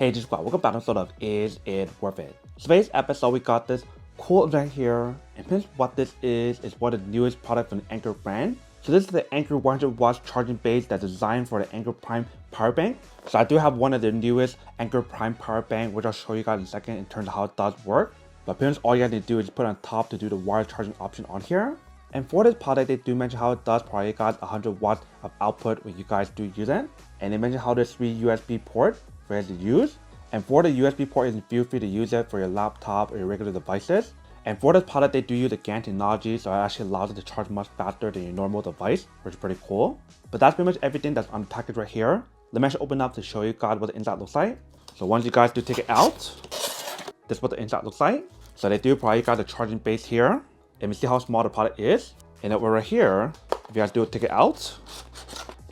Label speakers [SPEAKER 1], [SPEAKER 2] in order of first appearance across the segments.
[SPEAKER 1] Hey G Squad, welcome back to episode of Is It Worth It? So today's episode we got this cool event here, and pretty much what this is one of the newest products from the Anker brand. So this is the Anker 100 watts charging base that's designed for the Anker Prime power bank. So I do have one of the newest Anker Prime power bank, which I'll show you guys in a second in terms of how it does work. But pretty much all you guys need to do is put on top to do the wireless charging option on here. And for this product, they do mention how it does provide you guys 100 watts of output when you guys do use it. And they mention how there's 3 USB ports for you to use. And for the USB port, you can feel free to use it for your laptop or your regular devices. And for this product, they do use the GaN technology, so it actually allows it to charge much faster than your normal device, which is pretty cool. But that's pretty much everything that's on the package right here. Let me actually open up to show you guys what the inside looks like. So once you guys do take it out, this is what the inside looks like. So they do provide you guys a charging base here. And you see how small the product is. And over right here, if you guys do take it out,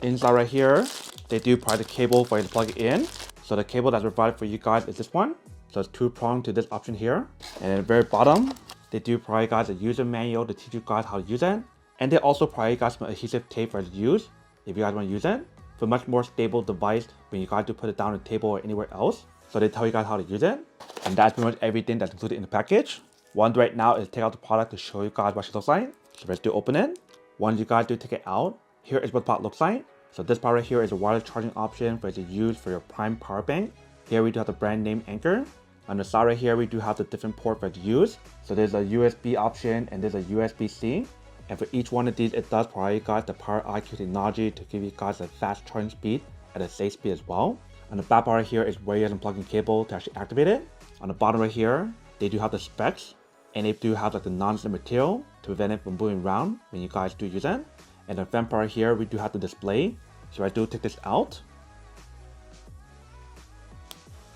[SPEAKER 1] inside right here, they do provide the cable for you to plug it in. So the cable that's provided for you guys is this one. So it's 2-pronged to this option here. And at the very bottom, they do provide you guys a user manual to teach you guys how to use it. And they also provide you guys some adhesive tape for you to use if you guys want to use it. For a much more stable device when you guys do put it down on the table or anywhere else. So they tell you guys how to use it. And that's pretty much everything that's included in the package. One right now is take out the product to show you guys what she looks like. So let's do open it. Once you guys do take it out, here is what the product looks like. So this part right here is a wireless charging option for you to use for your Prime power bank. Here we do have the brand name Anker. On the side right here, we do have the different port for you to use. So there's a USB option and there's a USB-C. And for each one of these, it does provide you guys the Power IQ technology to give you guys a fast charging speed at a safe speed as well. On the back part right here is where you can plug in cable to actually activate it. On the bottom right here, they do have the specs. And they do have like the non-slip material to prevent it from moving around when you guys do use it. And the front part here, we do have the display. So I do take this out.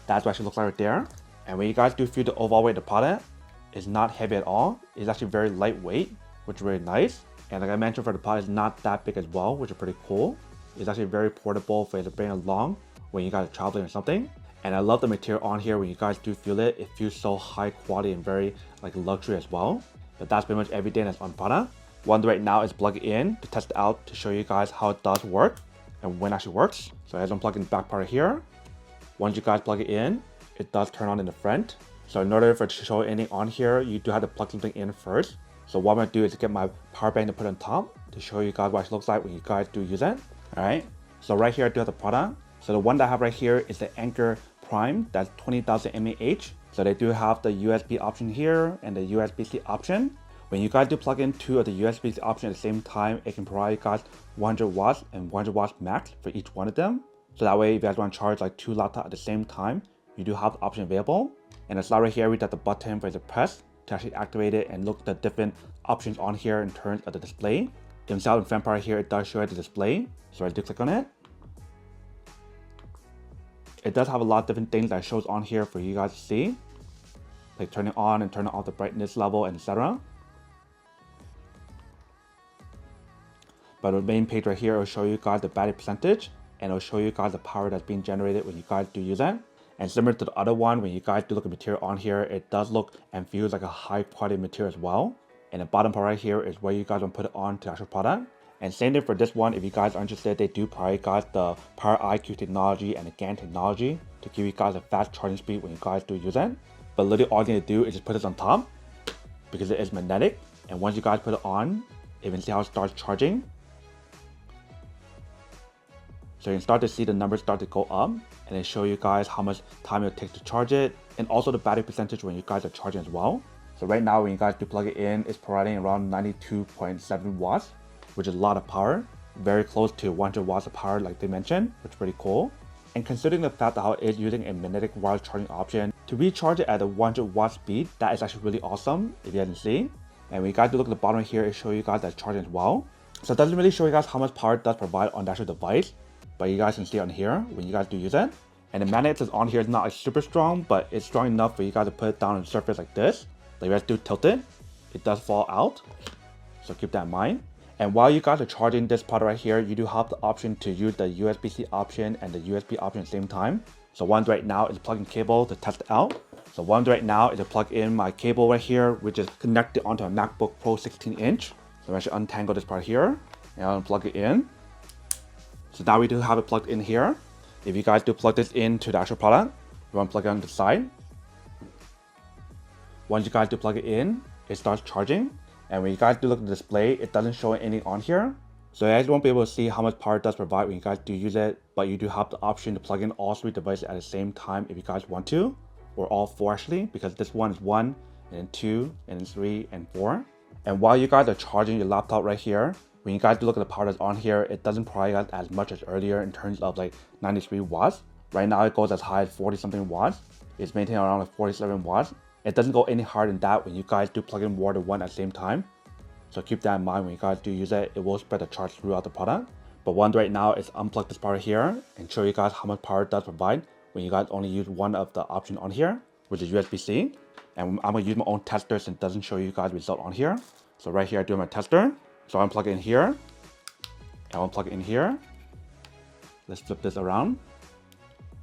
[SPEAKER 1] That's what it actually looks like right there. And when you guys do feel the overall weight of the product, it's not heavy at all. It's actually very lightweight, which is really nice. And like I mentioned, for the product, it's not that big as well, which is pretty cool. It's actually very portable for you to bring along when you guys are traveling or something. And I love the material on here. When you guys do feel it, it feels so high quality and very like luxury as well. But that's pretty much everything that's on the product. One right now is plug it in to test it out to show you guys how it does work and when it actually works. So as I'm plugging the back part here, once you guys plug it in, it does turn on in the front. So in order for it to show anything on here, you do have to plug something in first. So what I'm gonna do is get my power bank to put on top to show you guys what it looks like when you guys do use it. All right. So right here I do have the product. So the one that I have right here is the Anker Prime, that's 20,000 mAh. So they do have the USB option here and the USB-C option. When you guys do plug in 2 of the USB-C option at the same time, it can provide you guys 100 watts and 100 watts max for each one of them. So that way, if you guys want to charge like 2 laptops at the same time, you do have the option available. And the slide right here, we got the button for you to press to actually activate it and look at the different options on here in terms of the display. Inside the front part here, it does show you the display. So I do click on it. It does have a lot of different things that it shows on here for you guys to see, like turning on and turning off the brightness level, etc. But the main page right here will show you guys the battery percentage, and it'll show you guys the power that's being generated when you guys do use it. And similar to the other one, when you guys do look at material on here, it does look and feels like a high quality material as well. And the bottom part right here is where you guys want to put it on to the actual product. And same thing for this one, if you guys are interested, they do provide you guys the Power IQ technology and the GaN technology to give you guys a fast charging speed when you guys do use it. But literally all you need to do is just put this on top because it is magnetic. And once you guys put it on, you can see how it starts charging. So you can start to see the numbers start to go up and they show you guys how much time it takes to charge it and also the battery percentage when you guys are charging as well. So right now when you guys do plug it in, it's providing around 92.7 watts. Which is a lot of power, very close to 100 watts of power like they mentioned, which is pretty cool. And considering the fact that how it is using a magnetic wireless charging option to recharge it at a 100 watt speed, that is actually really awesome if you guys can see. And when you guys do look at the bottom here, it shows you guys that charging as well. So it doesn't really show you guys how much power it does provide on the actual device, but you guys can see on here when you guys do use it. And the magnet that's on here is not like super strong, but it's strong enough for you guys to put it down on a surface like this. Like you guys do tilt it, it does fall out. So keep that in mind. And while you guys are charging this product right here, you do have the option to use the USB-C option and the USB option at the same time. So one right now is plugging cable to test it out. So one right now is to plug in my cable right here, which is connected onto a MacBook Pro 16-inch. So I'm actually untangle this part here and I'll plug it in. So now we do have it plugged in here. If you guys do plug this into the actual product, You want to plug it on the side. Once you guys do plug it in, it starts charging. And when you guys do look at the display, it doesn't show anything on here. So you guys won't be able to see how much power it does provide when you guys do use it, but you do have the option to plug in all 3 devices at the same time if you guys want to, or all 4 actually, because this one is 1, and then 2, and then 3, and 4. And while you guys are charging your laptop right here, when you guys do look at the power that's on here, it doesn't provide you guys as much as earlier in terms of like 93 watts. Right now it goes as high as 40 something watts. It's maintained around like 47 watts. It doesn't go any higher than that when you guys do plug in more than one at the same time. So keep that in mind when you guys do use it. It will spread the charge throughout the product. But what I'll do right now is unplug this part here and show you guys how much power it does provide when you guys only use one of the options on here, which is USB-C. And I'm going to use my own tester since it doesn't show you guys result on here. So right here I do my tester. So I'm plug it in here. And I'll plug it in here. Let's flip this around.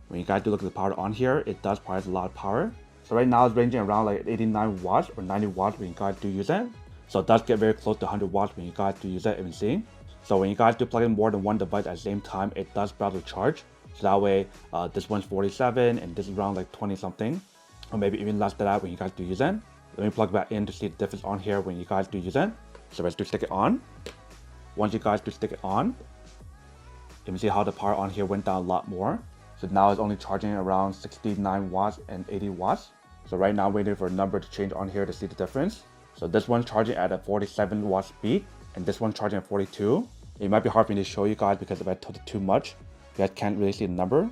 [SPEAKER 1] When you guys do look at the power on here, it does provide a lot of power. So right now it's ranging around like 89 watts or 90 watts when you guys do use it. So it does get very close to 100 watts when you guys do use it, you can see. So when you guys do plug in more than one device at the same time, it does battle charge. So that way, this one's 47 and this is around like 20 something, or maybe even less than that when you guys do use it. Let me plug back in to see the difference on here when you guys do use it. So let's do stick it on. Once you guys do stick it on, you can see how the power on here went down a lot more. So now it's only charging around 69 watts and 80 watts. So right now I'm waiting for a number to change on here to see the difference. So this one's charging at a 47 watt speed, and this one's charging at 42. It might be hard for me to show you guys because if I tilt it too much, you guys can't really see the number.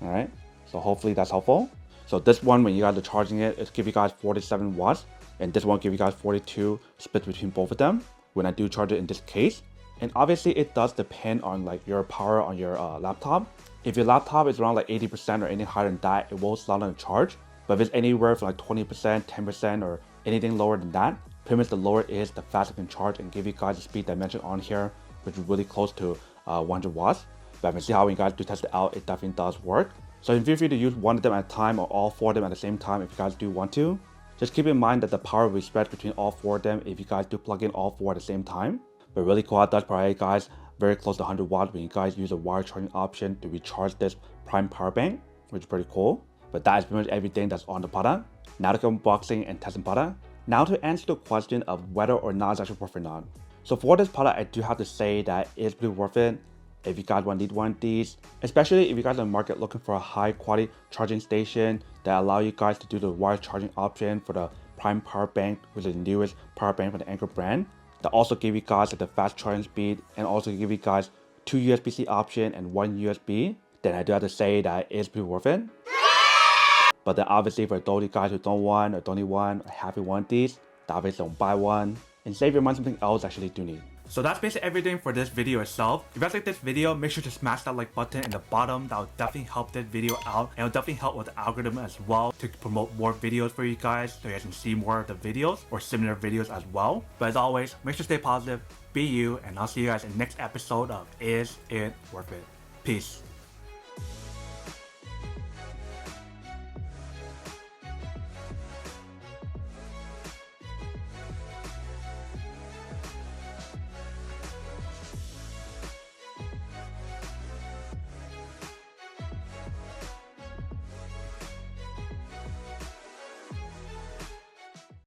[SPEAKER 1] Alright, so hopefully that's helpful. So this one, when you guys are charging it, it's give you guys 47 watts, and this one give you guys 42, split between both of them when I do charge it in this case. And obviously it does depend on like your power on your laptop. If your laptop is around like 80% or anything higher than that, it will slow down the charge. But if it's anywhere from like 20%, 10%, or anything lower than that, pretty much the lower it is, the faster it can charge and give you guys the speed dimension on here, which is really close to 100 watts. But I can see how when you guys do test it out, it definitely does work. So feel free to use one of them at a time or all 4 of them at the same time if you guys do want to. Just keep in mind that the power will be spread between all 4 of them if you guys do plug in all 4 at the same time. But really cool how it does provide guys very close to 100 watts when you guys use a wire charging option to recharge this prime power bank, which is pretty cool. But that is pretty much everything that's on the product. Now to go unboxing and testing product. Now to answer the question of whether or not it's actually worth it or not. So for this product, I do have to say that it's pretty worth it if you guys need one of these, especially if you guys are in the market looking for a high quality charging station that allow you guys to do the wire charging option for the prime power bank, which is the newest power bank from the Anker brand. That also give you guys like the fast charging speed and also give you guys 2 USB-C option and 1 USB. Then I do have to say that it's pretty worth it. But then obviously for those of you guys who don't want or don't need one or happy want these, obviously don't buy one and save your money on something else actually do need. So that's basically everything for this video itself. If you guys like this video, make sure to smash that like button in the bottom. That will definitely help this video out, and it'll definitely help with the algorithm as well to promote more videos for you guys so you guys can see more of the videos or similar videos as well. But as always, make sure to stay positive, be you, and I'll see you guys in the next episode of Is It Worth It? Peace.